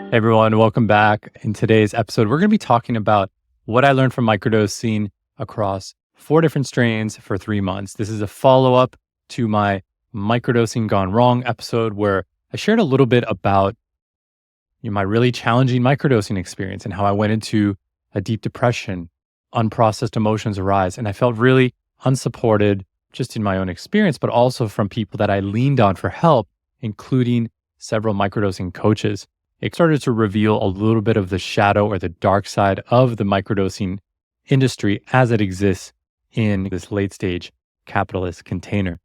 Hey everyone, welcome back. In today's episode, we're going to be talking about what I learned from microdosing across 4 different strains for 3 months. This is a follow up to my microdosing gone wrong episode where I shared a little bit about my really challenging microdosing experience and how I went into a deep depression, unprocessed emotions arise, and I felt really unsupported just in my own experience, but also from people that I leaned on for help, including several microdosing coaches. It started to reveal a little bit of the shadow or the dark side of the microdosing industry as it exists in this late stage capitalist container.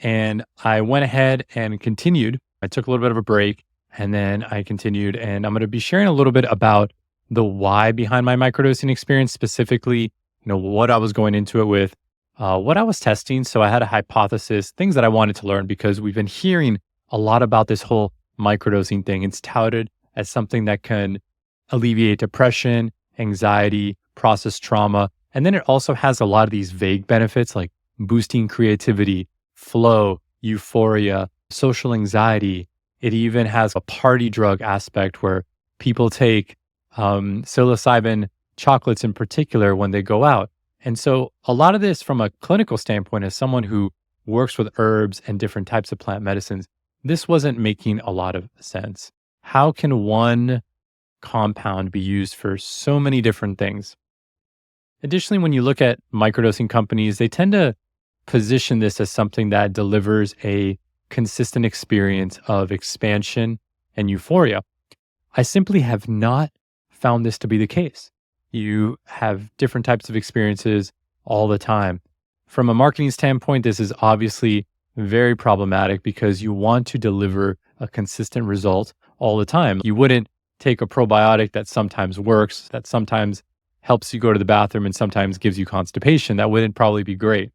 And I went ahead and continued. I took a little bit of a break and then I continued. And I'm going to be sharing a little bit about the why behind my microdosing experience, specifically, what I was going into it with, what I was testing. So I had a hypothesis, things that I wanted to learn because we've been hearing a lot about this whole microdosing thing. It's touted as something that can alleviate depression, anxiety, process trauma. And then it also has a lot of these vague benefits like boosting creativity, flow, euphoria, social anxiety. It even has a party drug aspect where people take psilocybin chocolates in particular when they go out. And so a lot of this from a clinical standpoint, as someone who works with herbs and different types of plant medicines, this wasn't making a lot of sense. How can one compound be used for so many different things? Additionally, when you look at microdosing companies, they tend to position this as something that delivers a consistent experience of expansion and euphoria. I simply have not found this to be the case. You have different types of experiences all the time. From a marketing standpoint, this is obviously very problematic because you want to deliver a consistent result all the time. You wouldn't take a probiotic that sometimes works, that sometimes helps you go to the bathroom and sometimes gives you constipation. That wouldn't probably be great.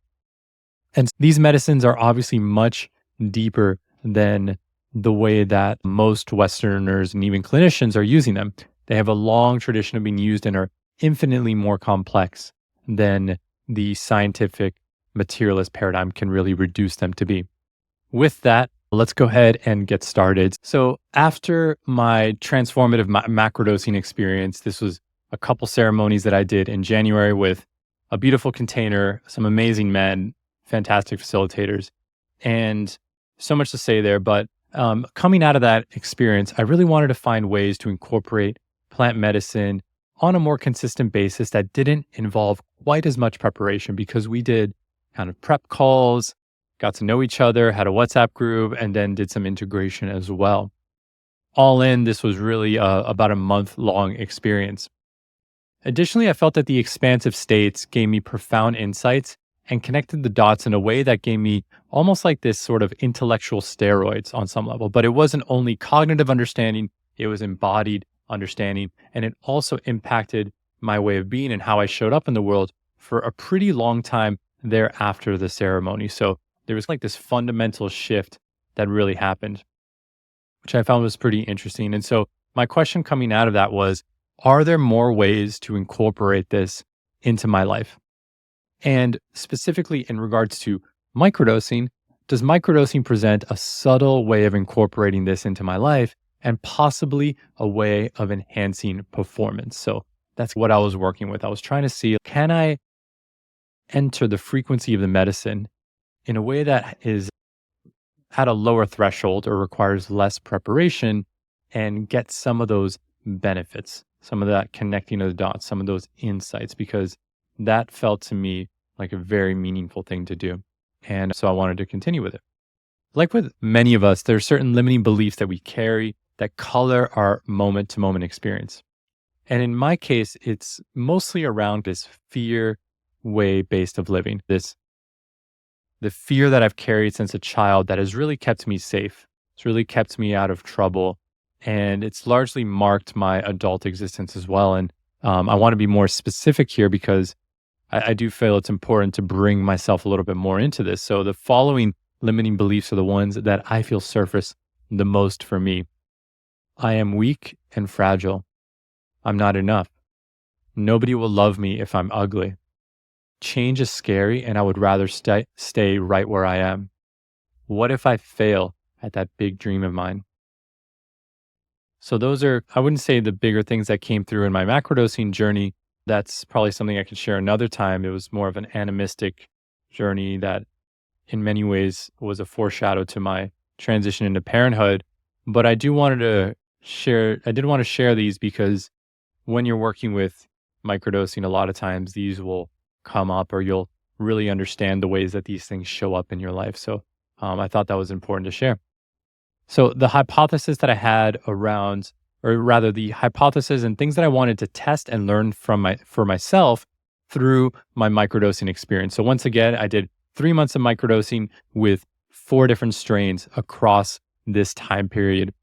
And these medicines are obviously much deeper than the way that most Westerners and even clinicians are using them. They have a long tradition of being used and are infinitely more complex than the scientific materialist paradigm can really reduce them to be. With that, let's go ahead and get started. So after my transformative macrodosing experience, this was a couple ceremonies that I did in January with a beautiful container, some amazing men, fantastic facilitators, and so much to say there. But coming out of that experience, I really wanted to find ways to incorporate plant medicine on a more consistent basis that didn't involve quite as much preparation because we did kind of prep calls, got to know each other, had a WhatsApp group, and then did some integration as well. All in, this was really about a month-long experience. Additionally, I felt that the expansive states gave me profound insights and connected the dots in a way that gave me almost like this sort of intellectual steroids on some level. But it wasn't only cognitive understanding, it was embodied understanding. And it also impacted my way of being and how I showed up in the world for a pretty long time thereafter the ceremony. So there was like this fundamental shift that really happened, which I found was pretty interesting. And so my question coming out of that was, are there more ways to incorporate this into my life? And specifically in regards to microdosing, does microdosing present a subtle way of incorporating this into my life and possibly a way of enhancing performance? So that's what I was working with. I was trying to see, can I enter the frequency of the medicine in a way that is at a lower threshold or requires less preparation and get some of those benefits, some of that connecting of the dots, some of those insights, because that felt to me like a very meaningful thing to do. And so I wanted to continue with it. Like with many of us, there are certain limiting beliefs that we carry that color our moment to moment experience. And in my case, it's mostly around this fear way based of living, the fear that I've carried since a child that has really kept me safe. It's really kept me out of trouble. And it's largely marked my adult existence as well. And I want to be more specific here because I do feel it's important to bring myself a little bit more into this. So the following limiting beliefs are the ones that I feel surface the most for me. I am weak and fragile. I'm not enough. Nobody will love me if I'm ugly. Change is scary and I would rather stay right where I am. What if I fail at that big dream of mine? So those are, I wouldn't say the bigger things that came through in my macrodosing journey. That's probably something I could share another time. It was more of an animistic journey that in many ways was a foreshadow to my transition into parenthood. But I did want to share these because when you're working with microdosing, a lot of times these will come up or you'll really understand the ways that these things show up in your life. So I thought that was important to share. So the hypothesis that I had around, or rather the hypothesis and things that I wanted to test and learn for myself through my microdosing experience. So once again, I did 3 months of microdosing with 4 different strains across this time period.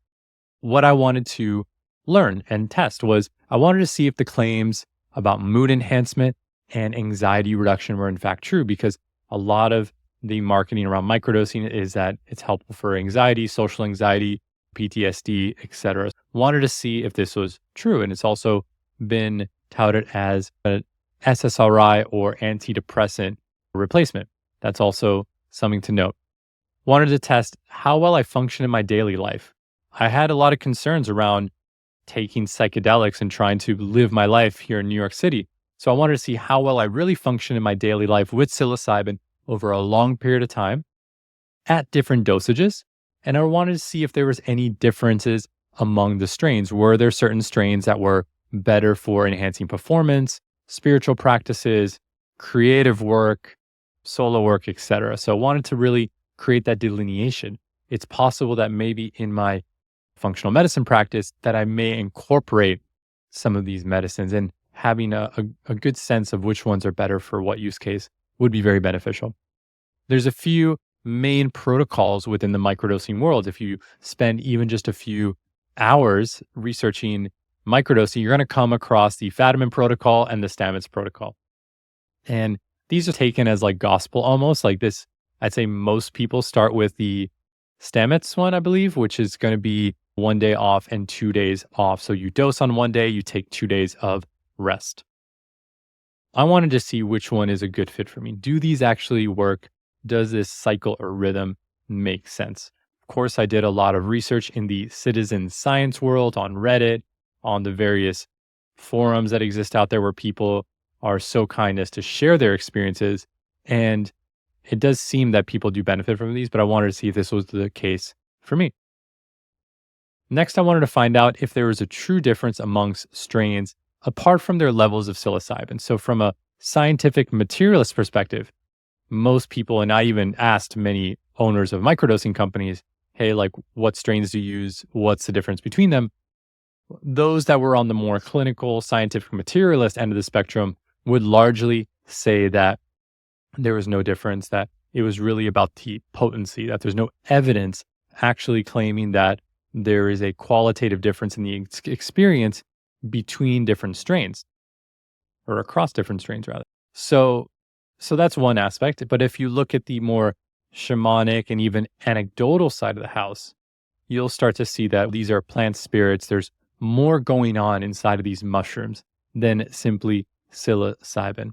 What I wanted to learn and test was I wanted to see if the claims about mood enhancement and anxiety reduction were in fact true, because a lot of the marketing around microdosing is that it's helpful for anxiety, social anxiety, PTSD, etc. Wanted to see if this was true. And it's also been touted as an SSRI or antidepressant replacement. That's also something to note. Wanted to test how well I function in my daily life. I had a lot of concerns around taking psychedelics and trying to live my life here in New York City. So I wanted to see how well I really function in my daily life with psilocybin over a long period of time at different dosages. And I wanted to see if there was any differences among the strains. Were there certain strains that were better for enhancing performance, spiritual practices, creative work, solo work, etc. So I wanted to really create that delineation. It's possible that maybe in my functional medicine practice that I may incorporate some of these medicines, and having a good sense of which ones are better for what use case would be very beneficial. There's a few main protocols within the microdosing world. If you spend even just a few hours researching microdosing, you're going to come across the Fadiman protocol and the Stamets protocol. And these are taken as like gospel almost. Like this, I'd say most people start with the Stamets one, I believe, which is going to be 1 day off and 2 days off. So you dose on 1 day, you take 2 days of rest. I wanted to see which one is a good fit for me. Do these actually work? Does this cycle or rhythm make sense? Of course, I did a lot of research in the citizen science world, on Reddit, on the various forums that exist out there where people are so kind as to share their experiences. And it does seem that people do benefit from these, but I wanted to see if this was the case for me. Next, I wanted to find out if there was a true difference amongst strains apart from their levels of psilocybin. So from a scientific materialist perspective, most people, and I even asked many owners of microdosing companies, hey, like what strains do you use? What's the difference between them? Those that were on the more clinical, scientific materialist end of the spectrum would largely say that there was no difference, that it was really about the potency, that there's no evidence actually claiming that there is a qualitative difference in the experience between different strains, or across different strains rather. So that's one aspect. But if you look at the more shamanic and even anecdotal side of the house, you'll start to see that these are plant spirits. There's more going on inside of these mushrooms than simply psilocybin.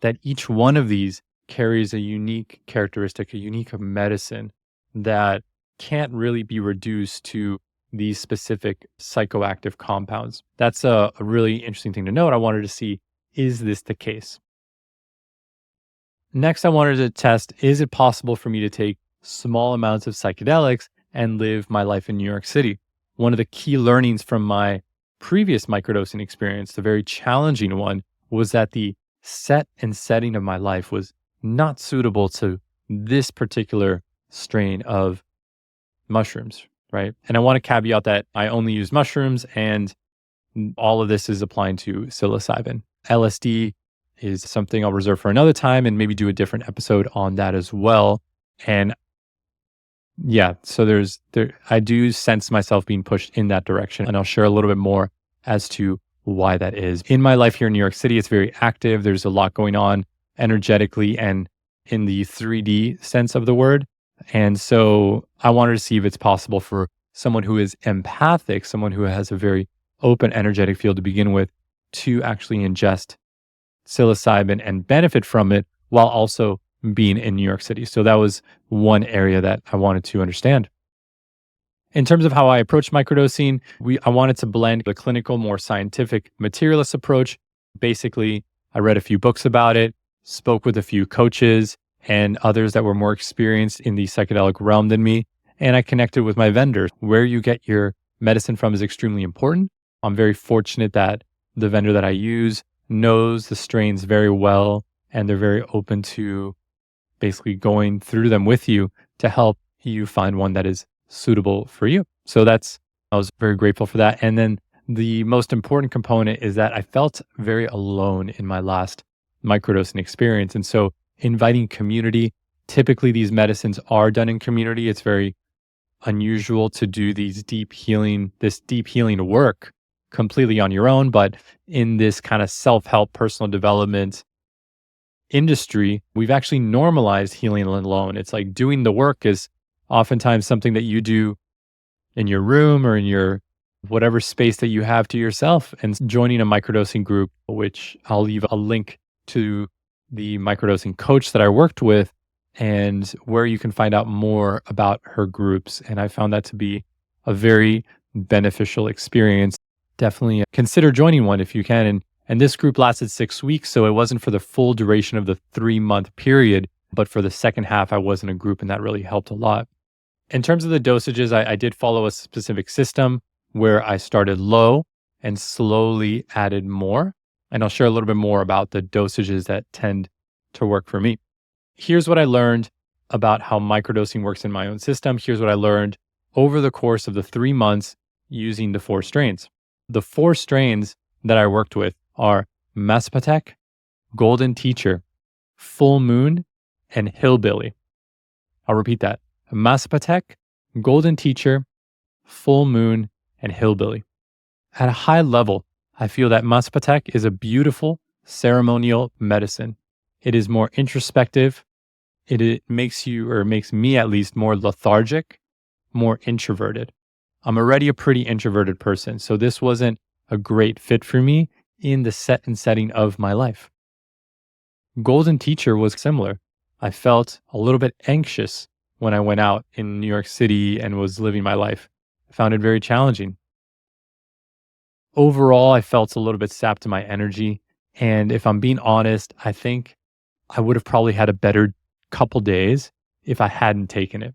That each one of these carries a unique characteristic, a unique medicine that can't really be reduced to these specific psychoactive compounds. That's a really interesting thing to note. I wanted to see, is this the case? Next, I wanted to test, is it possible for me to take small amounts of psychedelics and live my life in New York City? One of the key learnings from my previous microdosing experience, the very challenging one, was that the set and setting of my life was not suitable to this particular strain of mushrooms, right? And I want to caveat that I only use mushrooms, and all of this is applying to psilocybin. LSD is something I'll reserve for another time and maybe do a different episode on that as well. And yeah, so I do sense myself being pushed in that direction, and I'll share a little bit more as to why that is. In my life here in New York City, it's very active. There's a lot going on energetically and in the 3D sense of the word. And so I wanted to see if it's possible for someone who is empathic, someone who has a very open energetic field to begin with, to actually ingest psilocybin and benefit from it while also being in New York City. So that was one area that I wanted to understand. In terms of how I approach microdosing, I wanted to blend the clinical, more scientific, materialist approach. Basically, I read a few books about it, spoke with a few coaches and others that were more experienced in the psychedelic realm than me, and I connected with my vendors. Where you get your medicine from is extremely important. I'm very fortunate that the vendor that I use knows the strains very well, and they're very open to basically going through them with you to help you find one that is suitable for you. I was very grateful for that. And then the most important component is that I felt very alone in my last microdosing experience. And so inviting community, typically these medicines are done in community. It's very unusual to do this deep healing work completely on your own. But in this kind of self-help, personal development industry, we've actually normalized healing alone. It's like doing the work is oftentimes something that you do in your room or in your whatever space that you have to yourself. And joining a microdosing group, which I'll leave a link to the microdosing coach that I worked with and where you can find out more about her groups. And I found that to be a very beneficial experience. Definitely consider joining one if you can. And this group lasted 6 weeks, so it wasn't for the full duration of the 3-month period, but for the second half, I was in a group, and that really helped a lot. In terms of the dosages, I did follow a specific system where I started low and slowly added more. And I'll share a little bit more about the dosages that tend to work for me. Here's what I learned about how microdosing works in my own system. Here's what I learned over the course of the 3 months using the 4 strains. The 4 strains that I worked with are Massapetek, Golden Teacher, Full Moon, and Hillbilly. I'll repeat that. Massapetek, Golden Teacher, Full Moon, and Hillbilly. At a high level, I feel that Massapetek is a beautiful ceremonial medicine. It is more introspective. It makes you, or makes me at least, more lethargic, more introverted. I'm already a pretty introverted person, so this wasn't a great fit for me in the setting of my life. Golden Teacher was similar. I felt a little bit anxious when I went out in New York City and was living my life. I found it very challenging. Overall, I felt a little bit sapped in my energy. And if I'm being honest, I think I would have probably had a better couple days if I hadn't taken it.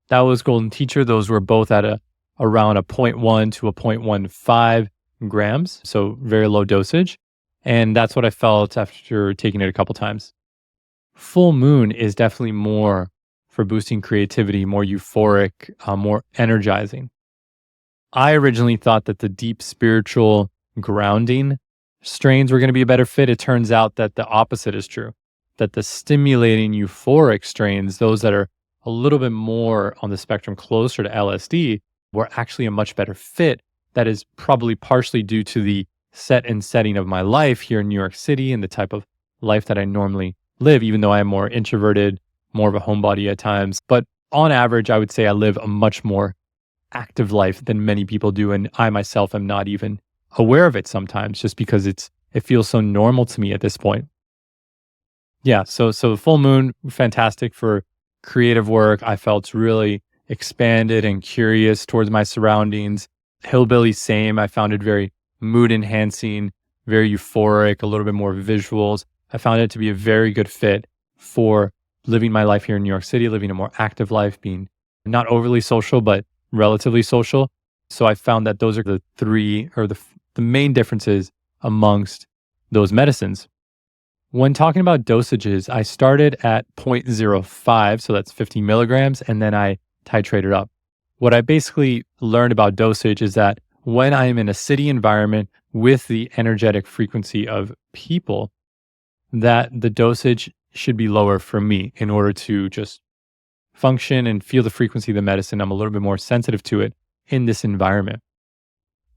That was Golden Teacher. Those were both at around a 0.1 to a 0.15 grams, so very low dosage. And that's what I felt after taking it a couple times. Full Moon is definitely more for boosting creativity, more euphoric, more energizing. I originally thought that the deep spiritual grounding strains were going to be a better fit. It turns out that the opposite is true, that the stimulating euphoric strains, those that are a little bit more on the spectrum closer to LSD, were actually a much better fit. That is probably partially due to the setting of my life here in New York City and the type of life that I normally live, even though I am more introverted, more of a homebody at times. But on average, I would say I live a much more active life than many people do. And I myself am not even aware of it sometimes just because it feels so normal to me at this point. Yeah, so Full Moon, fantastic for creative work. I felt really expanded and curious towards my surroundings. Hillbilly, same. I found it very mood enhancing, very euphoric, a little bit more visuals. I found it to be a very good fit for living my life here in New York City, living a more active life, being not overly social, but relatively social. So I found that those are the three, or the main differences amongst those medicines. When talking about dosages, I started at 0.05, so that's 50 milligrams, and then I titrated up. What I basically learned about dosage is that when I am in a city environment with the energetic frequency of people, that the dosage should be lower for me in order to just function and feel the frequency of the medicine. I'm a little bit more sensitive to it in this environment.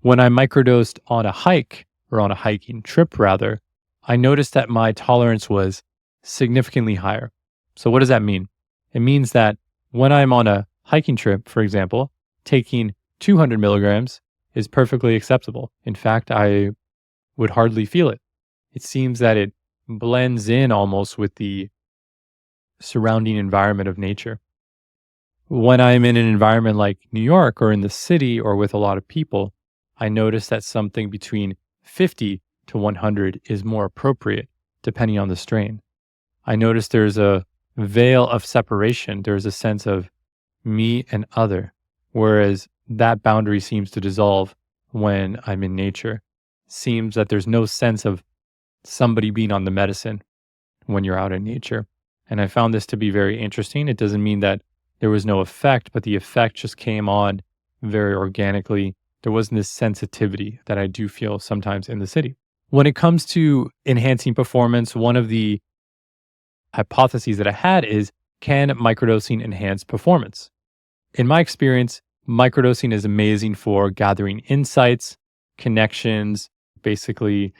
When I microdosed on a hike, or on a hiking trip rather, I noticed that my tolerance was significantly higher. So what does that mean? It means that when I'm on a hiking trip, for example, taking 200 milligrams is perfectly acceptable. In fact, I would hardly feel it. It seems that it blends in almost with the surrounding environment of nature. When I'm in an environment like New York or in the city or with a lot of people, I notice that something between 50 to 100 is more appropriate depending on the strain. I notice there's a veil of separation. There's a sense of me and other, whereas that boundary seems to dissolve when I'm in nature. Seems that there's no sense of somebody being on the medicine when you're out in nature. And I found this to be very interesting. It doesn't mean that there was no effect, but the effect just came on very organically. There wasn't this sensitivity that I do feel sometimes in the city. When it comes to enhancing performance, one of the hypotheses that I had is, can microdosing enhance performance? In my experience, microdosing is amazing for gathering insights, connections, basically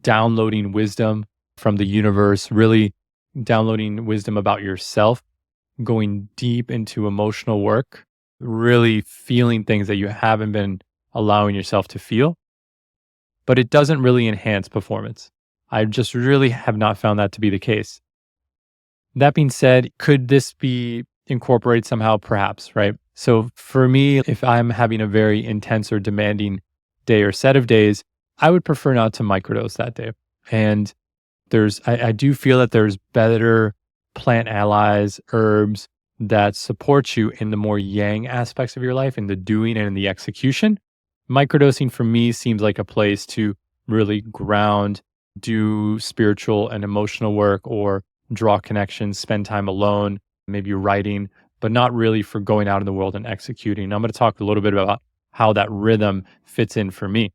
downloading wisdom from the universe, really downloading wisdom about yourself, going deep into emotional work, really feeling things that you haven't been allowing yourself to feel. But it doesn't really enhance performance. I just really have not found that to be the case. That being said, could this be incorporated somehow? Perhaps, right? So for me, if I'm having a very intense or demanding day or set of days, I would prefer not to microdose that day. And I do feel that there's better plant allies, herbs that support you in the more yang aspects of your life, in the doing and in the execution. Microdosing for me seems like a place to really ground, do spiritual and emotional work, or draw connections, spend time alone, maybe writing, but not really for going out in the world and executing. I'm going to talk a little bit about how that rhythm fits in for me.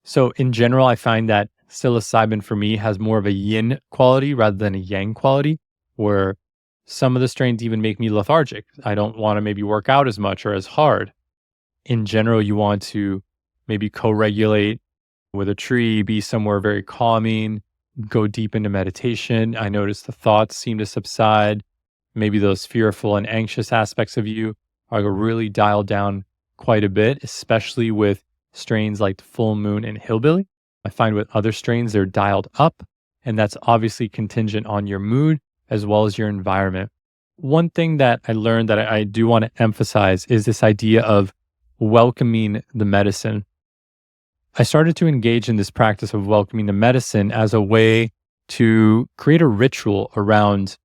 So in general, I find that psilocybin for me has more of a yin quality rather than a yang quality, where some of the strains even make me lethargic. I don't want to maybe work out as much or as hard. In general, you want to maybe co-regulate with a tree, be somewhere very calming, go deep into meditation. I notice the thoughts seem to subside. Maybe those fearful and anxious aspects of you are really dialed down quite a bit, especially with strains like Full Moon and Hillbilly. I find with other strains, they're dialed up, and that's obviously contingent on your mood as well as your environment. One thing that I learned that I do want to emphasize is this idea of welcoming the medicine. I started to engage in this practice of welcoming the medicine as a way to create a ritual around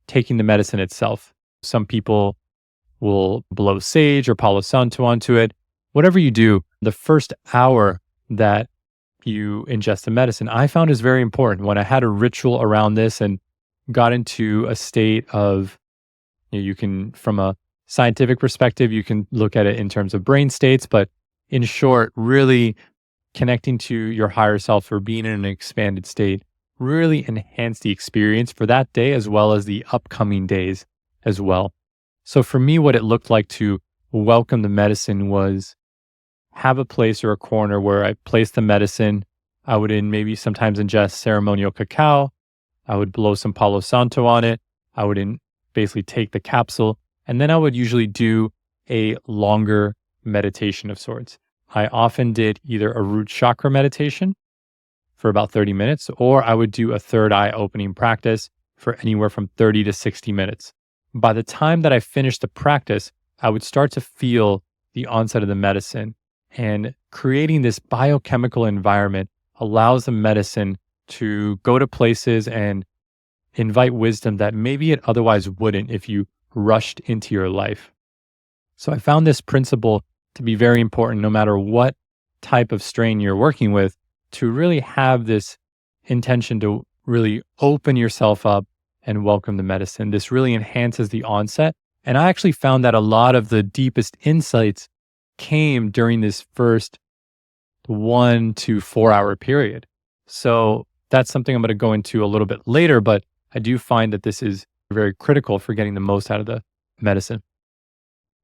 taking the medicine itself. Some people will blow sage or Palo Santo onto it. Whatever you do, the first hour that you ingest the medicine, I found is very important. When I had a ritual around this and got into a state of, you can, from a scientific perspective, you can look at it in terms of brain states, but in short, really connecting to your higher self or being in an expanded state really enhance the experience for that day as well as the upcoming days as well. So for me, what it looked like to welcome the medicine was have a place or a corner where I place the medicine. I would maybe sometimes ingest ceremonial cacao. I would blow some Palo Santo on it. I would basically take the capsule, and then I would usually do a longer meditation of sorts. I often did either a root chakra meditation for about 30 minutes, or I would do a third eye opening practice for anywhere from 30 to 60 minutes. By the time that I finished the practice, I would start to feel the onset of the medicine, and creating this biochemical environment allows the medicine to go to places and invite wisdom that maybe it otherwise wouldn't if you rushed into your life. So I found this principle to be very important no matter what type of strain you're working with, to really have this intention to really open yourself up and welcome the medicine. This really enhances the onset. And I actually found that a lot of the deepest insights came during this first 1 to 4 hour period. So that's something I'm going to go into a little bit later, but I do find that this is very critical for getting the most out of the medicine.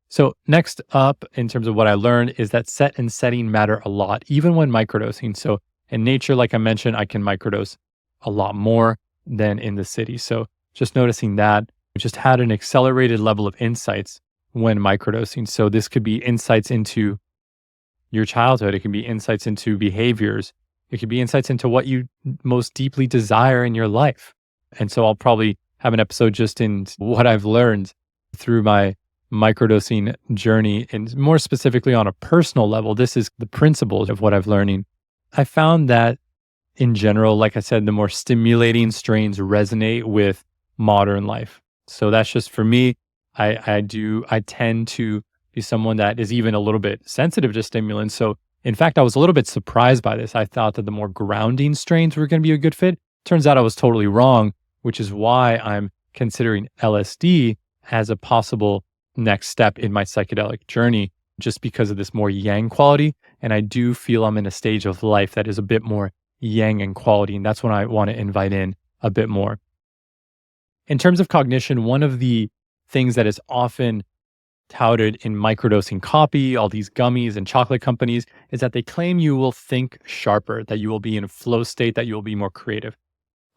So next up, in terms of what I learned, is that set and setting matter a lot, even when microdosing. So in nature, like I mentioned, I can microdose a lot more than in the city. So just noticing that, I just had an accelerated level of insights when microdosing. So this could be insights into your childhood. It can be insights into behaviors. It could be insights into what you most deeply desire in your life. And so I'll probably have an episode just in what I've learned through my microdosing journey, and more specifically on a personal level, this is the principles of what I've learning. I found that in general, like I said, the more stimulating strains resonate with modern life. So that's just for me. I tend to be someone that is even a little bit sensitive to stimulants. So in fact, I was a little bit surprised by this. I thought that the more grounding strains were going to be a good fit. Turns out I was totally wrong, which is why I'm considering LSD as a possible next step in my psychedelic journey, just because of this more yang quality. And I do feel I'm in a stage of life that is a bit more yang in quality. And that's when I want to invite in a bit more. In terms of cognition, one of the things that is often touted in microdosing copy, all these gummies and chocolate companies, is that they claim you will think sharper, that you will be in a flow state, that you will be more creative.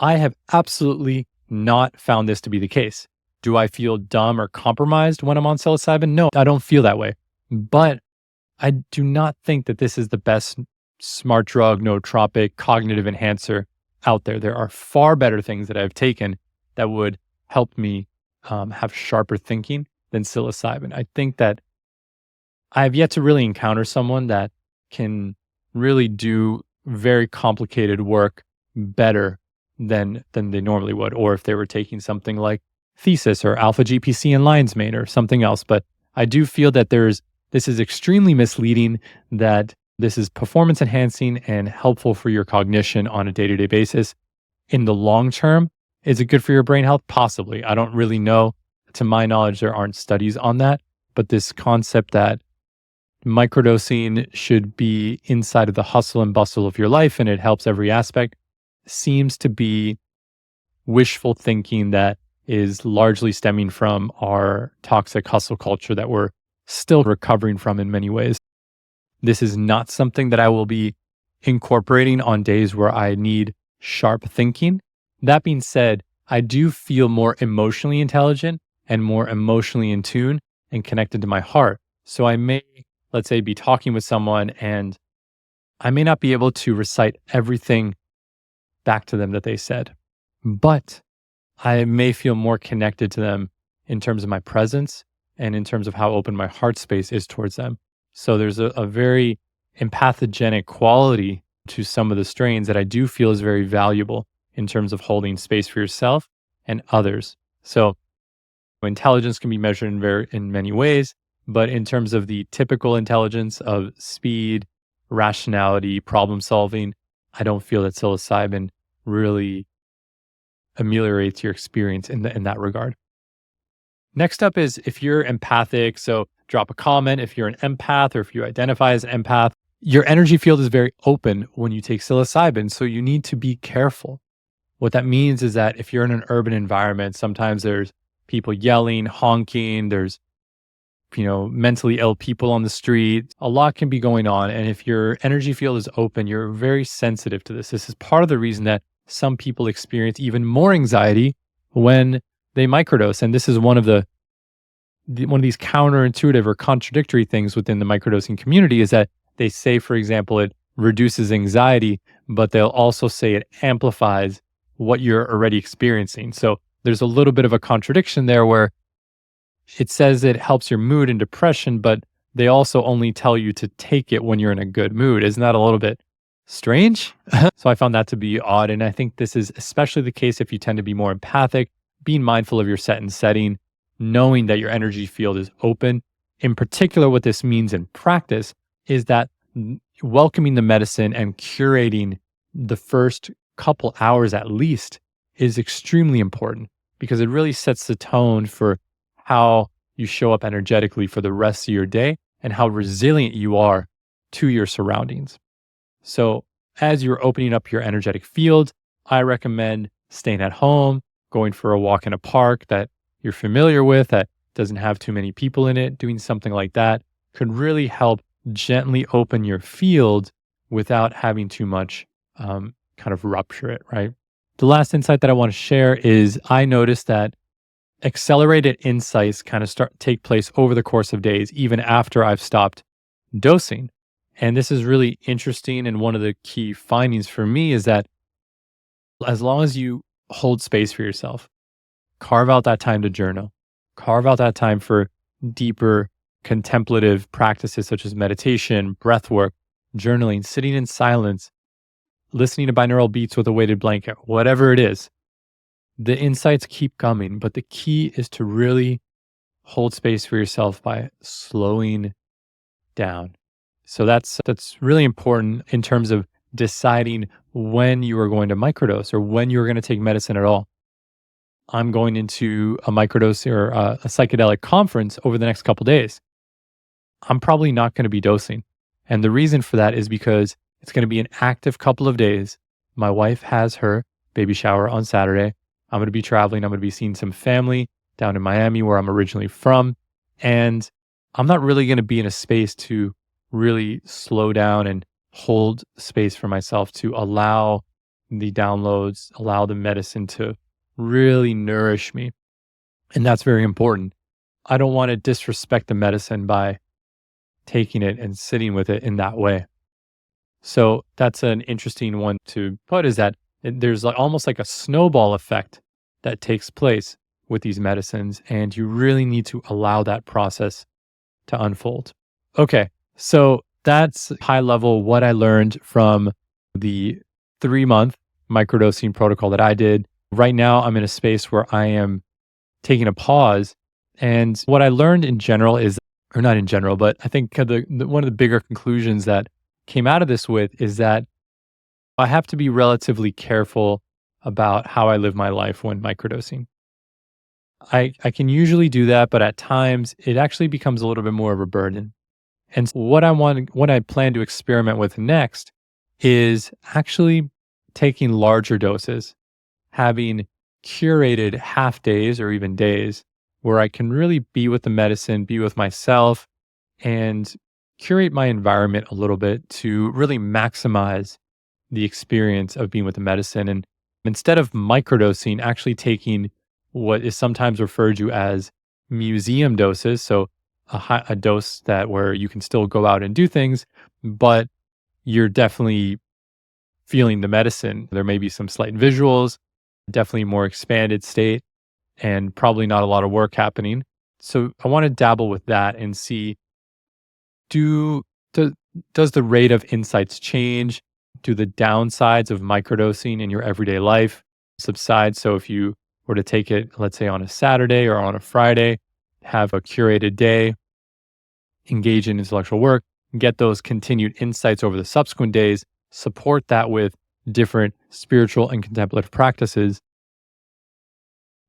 I have absolutely not found this to be the case. Do I feel dumb or compromised when I'm on psilocybin? No, I don't feel that way. But I do not think that this is the best smart drug, nootropic, cognitive enhancer out there. There are far better things that I've taken that would help me have sharper thinking than psilocybin. I think that I have yet to really encounter someone that can really do very complicated work better than they normally would, or if they were taking something like thesis or alpha GPC and lion's mane or something else. But I do feel that this is extremely misleading, that this is performance enhancing and helpful for your cognition on a day-to-day basis. In the long term, is it good for your brain health? Possibly. I don't really know. To my knowledge, there aren't studies on that. But this concept that microdosing should be inside of the hustle and bustle of your life and it helps every aspect seems to be wishful thinking that is largely stemming from our toxic hustle culture that we're still recovering from in many ways. This is not something that I will be incorporating on days where I need sharp thinking. That being said, I do feel more emotionally intelligent and more emotionally in tune and connected to my heart. So I may, let's say, be talking with someone and I may not be able to recite everything back to them that they said, but I may feel more connected to them in terms of my presence and in terms of how open my heart space is towards them. So there's a very empathogenic quality to some of the strains that I do feel is very valuable in terms of holding space for yourself and others. So intelligence can be measured in many ways, but in terms of the typical intelligence of speed, rationality, problem solving, I don't feel that psilocybin really ameliorates your experience in that regard. Next up is if you're empathic. So drop a comment if you're an empath or if you identify as an empath. Your energy field is very open when you take psilocybin, so you need to be careful. What that means is that if you're in an urban environment, sometimes there's people yelling, honking, there's mentally ill people on the street. A lot can be going on. And if your energy field is open, you're very sensitive to this. This is part of the reason that some people experience even more anxiety when they microdose. And this is one of these counterintuitive or contradictory things within the microdosing community is that they say, for example, it reduces anxiety, but they'll also say it amplifies what you're already experiencing. So there's a little bit of a contradiction there where it says it helps your mood and depression, but they also only tell you to take it when you're in a good mood. Isn't that a little bit strange? So I found that to be odd. And I think this is especially the case if you tend to be more empathic, being mindful of your set and setting, knowing that your energy field is open. In particular, what this means in practice is that welcoming the medicine and curating the first couple hours at least is extremely important because it really sets the tone for how you show up energetically for the rest of your day and how resilient you are to your surroundings. So as you're opening up your energetic field, I recommend staying at home, going for a walk in a park that you're familiar with, that doesn't have too many people in it. Doing something like that could really help gently open your field without having too much kind of rupture it, right? The last insight that I want to share is I noticed that accelerated insights kind of take place over the course of days, even after I've stopped dosing. And this is really interesting. And one of the key findings for me is that as long as you hold space for yourself, carve out that time to journal, carve out that time for deeper contemplative practices such as meditation, breath work, journaling, sitting in silence, listening to binaural beats with a weighted blanket, whatever it is, the insights keep coming. But the key is to really hold space for yourself by slowing down. So that's really important in terms of deciding when you are going to microdose or when you're going to take medicine at all. I'm going into a microdose or a psychedelic conference over the next couple days. I'm probably not going to be dosing. And the reason for that is because it's going to be an active couple of days. My wife has her baby shower on Saturday. I'm going to be traveling. I'm going to be seeing some family down in Miami, where I'm originally from. And I'm not really going to be in a space to really slow down and hold space for myself to allow the downloads, allow the medicine to really nourish me. And that's very important. I don't want to disrespect the medicine by taking it and sitting with it in that way. So that's an interesting one to put, is that there's almost like a snowball effect that takes place with these medicines, and you really need to allow that process to unfold. Okay, so that's high level what I learned from the 3-month microdosing protocol that I did. Right now, I'm in a space where I am taking a pause. And what I learned in general is, or not in general, but I think one of the bigger conclusions that came out of this is that I have to be relatively careful about how I live my life when microdosing. I can usually do that, but at times it actually becomes a little bit more of a burden. And what I plan to experiment with next is actually taking larger doses, having curated half days or even days where I can really be with the medicine, be with myself, and curate my environment a little bit to really maximize the experience of being with the medicine. And instead of microdosing, actually taking what is sometimes referred to as museum doses. So a dose where you can still go out and do things, but you're definitely feeling the medicine. There may be some slight visuals, definitely more expanded state, and probably not a lot of work happening. So I want to dabble with that and see, does the rate of insights change? Do the downsides of microdosing in your everyday life subside? So if you were to take it, let's say on a Saturday or on a Friday, have a curated day, engage in intellectual work, get those continued insights over the subsequent days, support that with different spiritual and contemplative practices,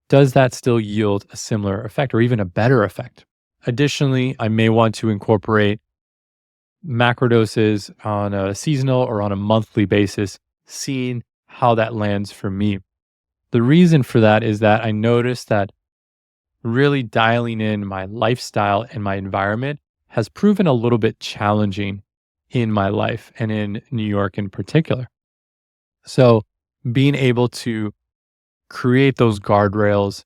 does that still yield a similar effect or even a better effect? Additionally, I may want to incorporate macrodoses on a seasonal or on a monthly basis, seeing how that lands for me. The reason for that is that I noticed that really dialing in my lifestyle and my environment has proven a little bit challenging in my life and in New York in particular. So being able to create those guardrails,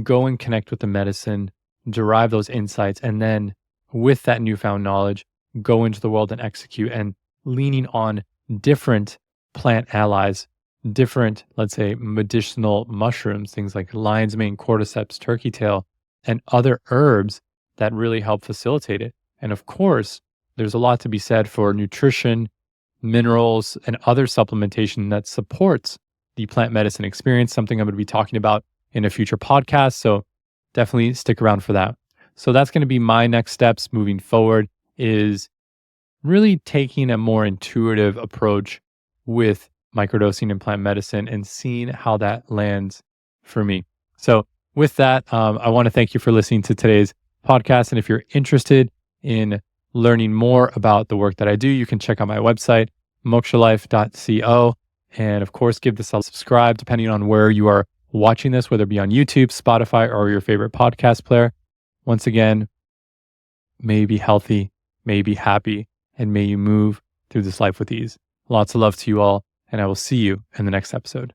go and connect with the medicine, derive those insights, and then with that newfound knowledge, go into the world and execute, and leaning on different plant allies, different, let's say, medicinal mushrooms, things like lion's mane, cordyceps, turkey tail, and other herbs that really help facilitate it. And of course, there's a lot to be said for nutrition, minerals, and other supplementation that supports the plant medicine experience, something I'm going to be talking about in a future podcast. So definitely stick around for that. So that's going to be my next steps moving forward, is really taking a more intuitive approach with microdosing and plant medicine and seeing how that lands for me. So with that, I want to thank you for listening to today's podcast. And if you're interested in learning more about the work that I do, you can check out my website, mokshalife.co. And of course, give this a subscribe depending on where you are watching this, whether it be on YouTube, Spotify, or your favorite podcast player. Once again, may you be healthy, may you be happy, and may you move through this life with ease. Lots of love to you all, and I will see you in the next episode.